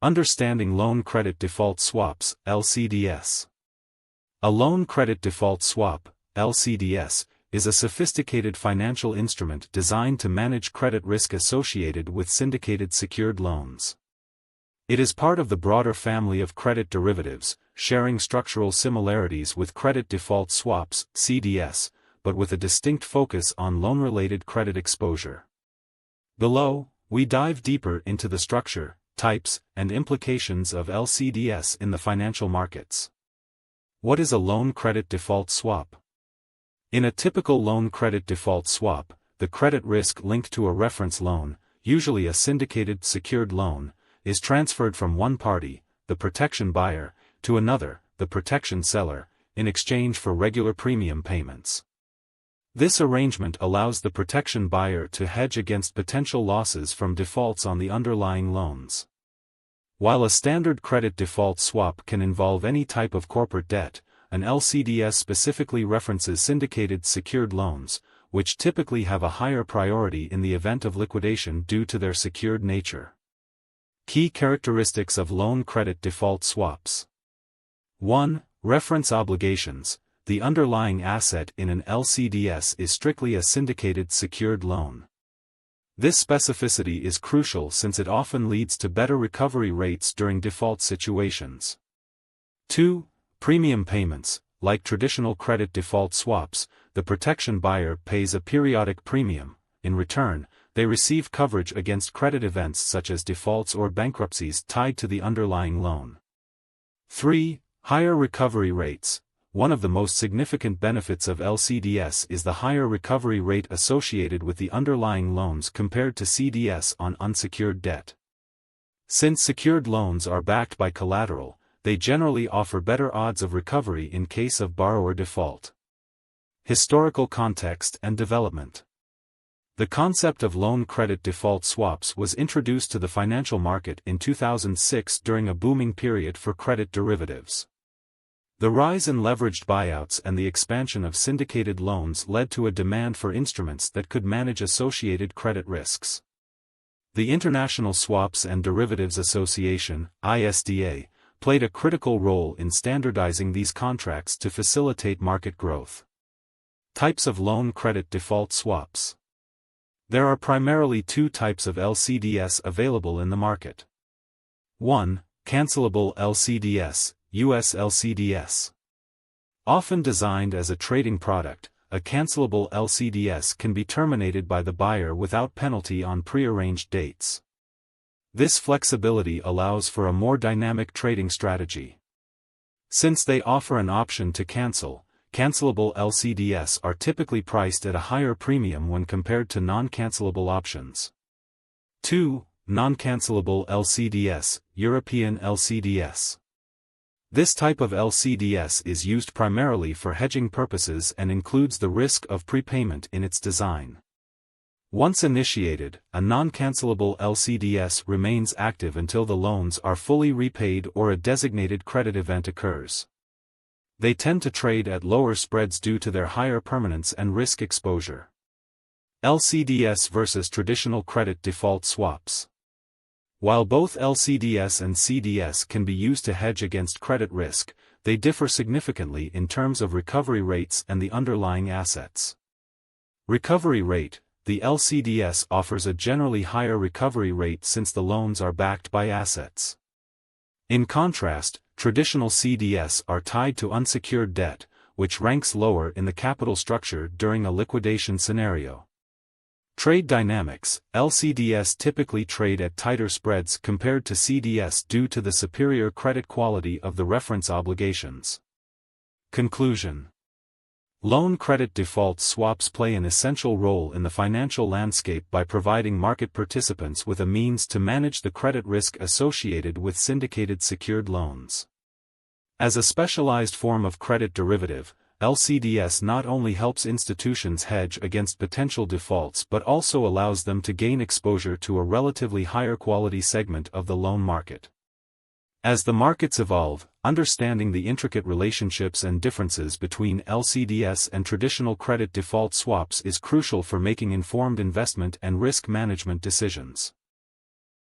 Understanding Loan Credit Default Swaps, LCDS. A loan credit default swap, LCDS, is a sophisticated financial instrument designed to manage credit risk associated with syndicated secured loans. It is part of the broader family of credit derivatives, sharing structural similarities with credit default swaps, CDS, but with a distinct focus on loan-related credit exposure. Below, we dive deeper into the structure, types, and implications of LCDS in the financial markets. What is a loan credit default swap? In a typical loan credit default swap, the credit risk linked to a reference loan, usually a syndicated secured loan, is transferred from one party, the protection buyer, to another, the protection seller, in exchange for regular premium payments. This arrangement allows the protection buyer to hedge against potential losses from defaults on the underlying loans. While a standard credit default swap can involve any type of corporate debt, an LCDS specifically references syndicated secured loans, which typically have a higher priority in the event of liquidation due to their secured nature. Key characteristics of loan credit default swaps. 1. Reference obligations. The underlying asset in an LCDS is strictly a syndicated secured loan. This specificity is crucial since it often leads to better recovery rates during default situations. 2. Premium payments. Like traditional credit default swaps, the protection buyer pays a periodic premium. In return, they receive coverage against credit events such as defaults or bankruptcies tied to the underlying loan. 3. Higher recovery rates. One of the most significant benefits of LCDS is the higher recovery rate associated with the underlying loans compared to CDS on unsecured debt. Since secured loans are backed by collateral, they generally offer better odds of recovery in case of borrower default. Historical context and development. The concept of loan credit default swaps was introduced to the financial market in 2006 during a booming period for credit derivatives. The rise in leveraged buyouts and the expansion of syndicated loans led to a demand for instruments that could manage associated credit risks. The International Swaps and Derivatives Association, ISDA, played a critical role in standardizing these contracts to facilitate market growth. Types of loan credit default swaps. There are primarily two types of LCDS available in the market. 1. Cancelable LCDS, US LCDS. Often designed as a trading product, a cancelable LCDS can be terminated by the buyer without penalty on prearranged dates. This flexibility allows for a more dynamic trading strategy. Since they offer an option to cancel, cancelable LCDS are typically priced at a higher premium when compared to non-cancelable options. 2. Non-cancelable LCDS, European LCDS. This type of LCDS is used primarily for hedging purposes and includes the risk of prepayment in its design. Once initiated, a non-cancelable LCDS remains active until the loans are fully repaid or a designated credit event occurs. They tend to trade at lower spreads due to their higher permanence and risk exposure. LCDS versus traditional credit default swaps. While both LCDS and CDS can be used to hedge against credit risk, they differ significantly in terms of recovery rates and the underlying assets. Recovery rate. The LCDS offers a generally higher recovery rate since the loans are backed by assets. In contrast, traditional CDS are tied to unsecured debt, which ranks lower in the capital structure during a liquidation scenario. Trade dynamics. LCDS typically trade at tighter spreads compared to CDS due to the superior credit quality of the reference obligations. Conclusion. Loan credit default swaps play an essential role in the financial landscape by providing market participants with a means to manage the credit risk associated with syndicated secured loans. As a specialized form of credit derivative, LCDS not only helps institutions hedge against potential defaults but also allows them to gain exposure to a relatively higher quality segment of the loan market. As the markets evolve, understanding the intricate relationships and differences between LCDS and traditional credit default swaps is crucial for making informed investment and risk management decisions.